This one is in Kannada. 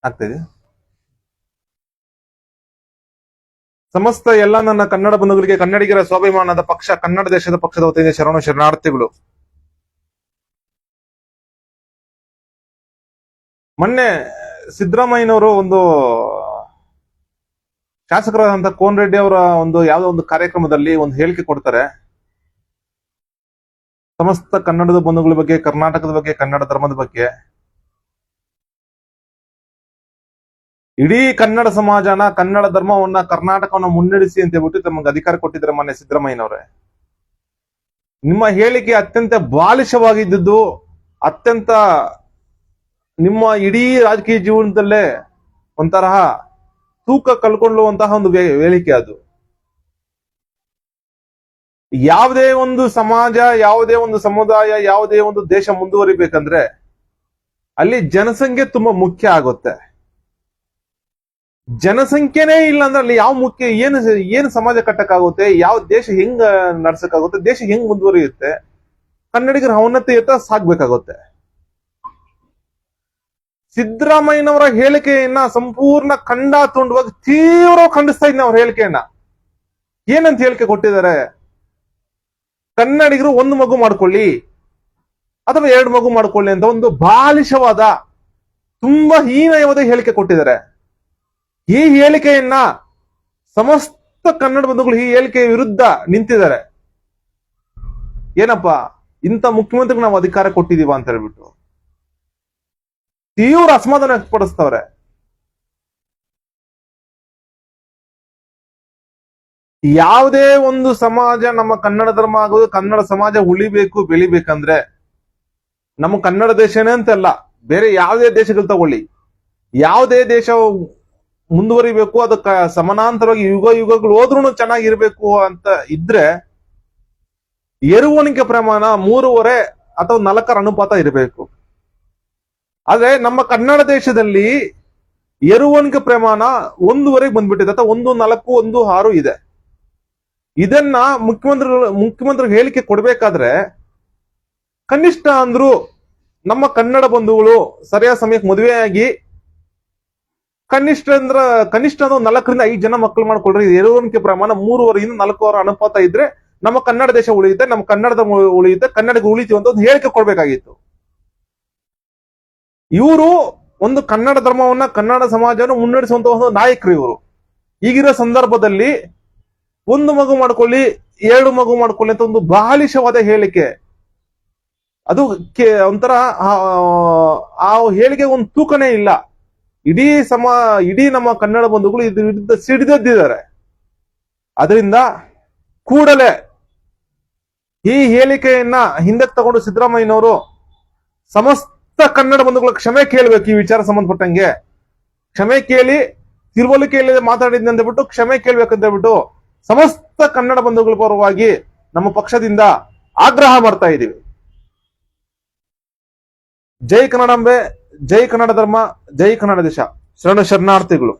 ಆಗ್ತಿದೆ. ಸಮಸ್ತ ಎಲ್ಲ ನನ್ನ ಕನ್ನಡ ಬಂಧುಗಳಿಗೆ, ಕನ್ನಡಿಗರ ಸ್ವಾಭಿಮಾನದ ಪಕ್ಷ ಕನ್ನಡ ದೇಶದ ಪಕ್ಷದ ವತಿಯಿಂದ ಶರಣಾರ್ಥಿಗಳು. ಮೊನ್ನೆ ಸಿದ್ದರಾಮಯ್ಯನವರು ಒಂದು ಶಾಸಕರಾದಂತ ಕೋನ್ ರೆಡ್ಡಿ ಅವರ ಯಾವುದೋ ಒಂದು ಕಾರ್ಯಕ್ರಮದಲ್ಲಿ ಒಂದು ಹೇಳಿಕೆ ಕೊಡ್ತಾರೆ. ಸಮಸ್ತ ಕನ್ನಡದ ಬಂಧುಗಳ ಬಗ್ಗೆ, ಕರ್ನಾಟಕದ ಬಗ್ಗೆ, ಕನ್ನಡ ಧರ್ಮದ ಬಗ್ಗೆ, ಇಡೀ ಕನ್ನಡ ಸಮಾಜನ, ಕನ್ನಡ ಧರ್ಮವನ್ನ, ಕರ್ನಾಟಕವನ್ನ ಮುನ್ನಡೆಸಿ ಅಂತ ಹೇಳ್ಬಿಟ್ಟು ತಮಗೆ ಅಧಿಕಾರ ಕೊಟ್ಟಿದ್ದಾರೆ ಮೊನ್ನೆ ಸಿದ್ದರಾಮಯ್ಯನವರೇ. ನಿಮ್ಮ ಹೇಳಿಕೆ ಅತ್ಯಂತ ಬಾಲಿಶವಾಗಿದ್ದು, ಅತ್ಯಂತ ನಿಮ್ಮ ಇಡೀ ರಾಜಕೀಯ ಜೀವನದಲ್ಲೇ ಒಂತರಹ ತೂಕ ಕಳ್ಕೊಳ್ಳುವಂತಹ ಒಂದು ಹೇಳಿಕೆ ಅದು. ಯಾವುದೇ ಒಂದು ಸಮಾಜ, ಯಾವುದೇ ಒಂದು ಸಮುದಾಯ, ಯಾವುದೇ ಒಂದು ದೇಶ ಮುಂದುವರಿಬೇಕಂದ್ರೆ ಅಲ್ಲಿ ಜನಸಂಖ್ಯೆ ತುಂಬಾ ಮುಖ್ಯ ಆಗುತ್ತೆ. ಜನಸಂಖ್ಯೆನೇ ಇಲ್ಲ ಅಂದ್ರೆ ಅಲ್ಲಿ ಯಾವ ಮುಖ್ಯ, ಏನು ಸಮಾಜ ಕಟ್ಟಕ್ಕಾಗುತ್ತೆ, ಯಾವ ದೇಶ ಹೆಂಗ್ ನಡ್ಸಕ್ಕಾಗುತ್ತೆ, ದೇಶ ಹೆಂಗ್ ಮುಂದುವರಿಯುತ್ತೆ, ಕನ್ನಡಿಗರ ಔನ್ನತ್ಯತೆ ಸಾಗ್ಬೇಕಾಗುತ್ತೆ. ಸಿದ್ದರಾಮಯ್ಯನವರ ಹೇಳಿಕೆಯನ್ನ ಸಂಪೂರ್ಣ ತುಂಡವಾಗಿ ತೀವ್ರವಾಗಿ ಖಂಡಿಸ್ತಾ ಇದ್ದೀನಿ. ಅವ್ರ ಹೇಳಿಕೆಯನ್ನ ಏನಂತ ಹೇಳಿಕೆ ಕೊಟ್ಟಿದ್ದಾರೆ? ಕನ್ನಡಿಗರು ಒಂದು ಮಗು ಮಾಡ್ಕೊಳ್ಳಿ ಅಥವಾ 2 ಮಗು ಮಾಡ್ಕೊಳ್ಳಿ ಅಂತ ಒಂದು ಬಾಲಿಶವಾದ, ತುಂಬಾ ಹೀನಯವಾದ ಹೇಳಿಕೆ ಕೊಟ್ಟಿದ್ದಾರೆ. ಈ ಹೇಳಿಕೆಯನ್ನ ಸಮಸ್ತ ಕನ್ನಡ ಬಂಧುಗಳು ಈ ಹೇಳಿಕೆಯ ವಿರುದ್ಧ ನಿಂತಿದ್ದಾರೆ. ಏನಪ್ಪಾ, ಇಂಥ ಮುಖ್ಯಮಂತ್ರಿಗೆ ನಾವು ಅಧಿಕಾರ ಕೊಟ್ಟಿದೀವ ಅಂತ ಹೇಳ್ಬಿಟ್ಟು ತೀವ್ರ ಅಸಮಾಧಾನ ವ್ಯಕ್ತಪಡಿಸ್ತವ್ರೆ. ಯಾವುದೇ ಒಂದು ಸಮಾಜ, ನಮ್ಮ ಕನ್ನಡ ಧರ್ಮ ಆಗೋದು, ಕನ್ನಡ ಸಮಾಜ ಉಳಿಬೇಕು, ಬೆಳಿಬೇಕಂದ್ರೆ ನಮ್ಮ ಕನ್ನಡ ದೇಶನೇ ಅಂತಲ್ಲ, ಬೇರೆ ಯಾವುದೇ ದೇಶಗಳು ತಗೊಳ್ಳಿ, ಯಾವುದೇ ದೇಶ ಮುಂದುವರಿಬೇಕು, ಅದಕ್ಕೆ ಸಮಾನಾಂತರವಾಗಿ ಯುಗಗಳು ಹೋದ್ರೂ ಚೆನ್ನಾಗಿರ್ಬೇಕು ಅಂತ ಇದ್ರೆ ಎರುವಣಿಕೆ ಪ್ರಮಾಣ 3.5 ಅಥವಾ 4 ಅನುಪಾತ ಇರಬೇಕು. ಆದ್ರೆ ನಮ್ಮ ಕನ್ನಡ ದೇಶದಲ್ಲಿ ಎರುವಣಿಕೆ ಪ್ರಮಾಣ 1 ಬಂದ್ಬಿಟ್ಟಿದೆ, ಅಥವಾ 1.4, 1.6 ಇದೆ. ಇದನ್ನ ಮುಖ್ಯಮಂತ್ರಿ ಹೇಳಿಕೆ ಕೊಡ್ಬೇಕಾದ್ರೆ ಕನಿಷ್ಠ ಅಂದ್ರು ನಮ್ಮ ಕನ್ನಡ ಬಂಧುಗಳು ಸರಿಯಾದ ಸಮಯಕ್ಕೆ ಮದುವೆಯಾಗಿ ಕನಿಷ್ಠ 4ರಿಂದ 5 ಜನ ಮಕ್ಕಳು ಮಾಡ್ಕೊಳ್ರಿ. ಎರುವಣಿಕೆ ಪ್ರಮಾಣ 3.5ರಿಂದ 4 ಅನುಪಾತ ಇದ್ರೆ ನಮ್ಮ ಕನ್ನಡ ದೇಶ ಉಳಿಯುತ್ತೆ, ನಮ್ಮ ಕನ್ನಡದ ಉಳಿಯುತ್ತೆ, ಕನ್ನಡಿಗ ಉಳಿತೀವಿ ಅಂತ ಒಂದು ಹೇಳಿಕೆ ಕೊಡ್ಬೇಕಾಗಿತ್ತು. ಇವರು ಒಂದು ಕನ್ನಡ ಧರ್ಮವನ್ನ, ಕನ್ನಡ ಸಮಾಜವನ್ನು ಮುನ್ನಡೆಸುವಂತ ಒಂದು ನಾಯಕರು ಇವರು. ಈಗಿರೋ ಸಂದರ್ಭದಲ್ಲಿ 1 ಮಗು ಮಾಡ್ಕೊಳ್ಳಿ, 2 ಮಗು ಮಾಡ್ಕೊಳ್ಳಿ ಅಂತ ಒಂದು ಬಾಲಿಶವಾದ ಹೇಳಿಕೆ. ಅದು ಒಂಥರ ಆ ಹೇಳಿಕೆ ಒಂದು ತೂಕನೇ ಇಲ್ಲ. ಇಡೀ ನಮ್ಮ ಕನ್ನಡ ಬಂಧುಗಳು ಇದ್ರ ವಿರುದ್ಧ ಸಿಡಿದೆದ್ದಿದ್ದಾರೆ. ಅದರಿಂದ ಕೂಡಲೇ ಈ ಹೇಳಿಕೆಯನ್ನ ಹಿಂದಕ್ಕೆ ತಗೊಂಡು ಸಿದ್ದರಾಮಯ್ಯನವರು ಸಮಸ್ತ ಕನ್ನಡ ಬಂಧುಗಳ ಕ್ಷಮೆ ಕೇಳಬೇಕು. ಈ ವಿಚಾರ ಸಂಬಂಧಪಟ್ಟಂಗೆ ಕ್ಷಮೆ ಕೇಳಿ, ತಿಳುವಳಿಕೆಯಲ್ಲಿ ಮಾತಾಡಿದ್ನಂತ ಬಿಟ್ಟು ಕ್ಷಮೆ ಕೇಳ್ಬೇಕಂತ ಹೇಳ್ಬಿಟ್ಟು ಸಮಸ್ತ ಕನ್ನಡ ಬಂಧುಗಳ ಪರವಾಗಿ ನಮ್ಮ ಪಕ್ಷದಿಂದ ಆಗ್ರಹ ಮಾಡ್ತಾ ಇದ್ದೀವಿ. ಜೈ ಕನ್ನಡಾಂಬೆ, ಜೈ ಕನ್ನಡ ಧರ್ಮ, ಜೈ ಕನ್ನಡ ದೇಶ. ಶರಣಾರ್ಥಿಗಳು.